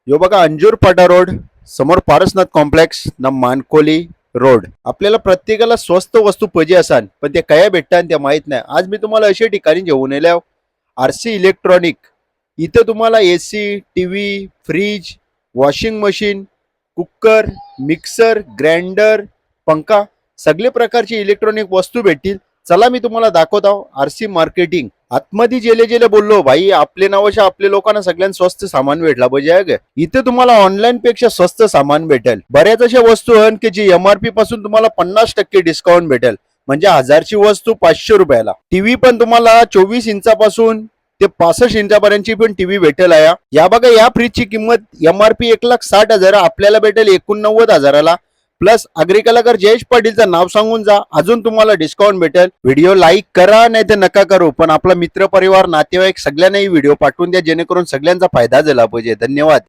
यो बघा अंजूर फाटा रोड समोर पारसनाथ कॉम्प्लेक्स ना मानकोली रोड. आपल्याला प्रत्येकाला स्वस्त वस्तू पाहिजे असान पण ते काय भेटतात ते माहित नाही. आज मी तुम्हाला अशा ठिकाणी घेऊन येल्या आरसी इलेक्ट्रॉनिक. इथं तुम्हाला AC, TV, fridge, washing machine, cooker, mixer, grinder, पंखा सगळे प्रकारची इलेक्ट्रॉनिक वस्तू भेटतील. चला मी तुम्हाला दाखवतो आरसी मार्केटिंग. आतमध्ये जेले जेले बोललो भाई आपले नावाच्या आपल्या लोकांना सगळ्यांना स्वस्त सामान भेटला पाहिजे. इथे तुम्हाला ऑनलाईन पेक्षा स्वस्त सामान भेटेल. बऱ्याच अशा वस्तू आहेत की जी एमआरपी पासून तुम्हाला 50% डिस्काउंट भेटेल. म्हणजे 1000ची वस्तू 500 रुपयाला. टीव्ही पण तुम्हाला 24 इंचापासून ते 65 इंचापर्यंतची पण टीव्ही भेटेल आहे. या बघा या फ्रीजची किंमत एमआरपी 1,60,000 आपल्याला भेटेल 89,000ला. प्लस अग्रिकलाकर जयेश पाटीलचं नाव सांगून जा, अजून तुम्हाला डिस्काउंट भेटेल. व्हिडिओ लाईक करा नाही तर नका करू, पण आपला मित्र परिवार नातेवाईक सगळ्यांनाही व्हिडिओ पाठवून द्या जेणेकरून सगळ्यांचा फायदा झाला पाहिजे. धन्यवाद.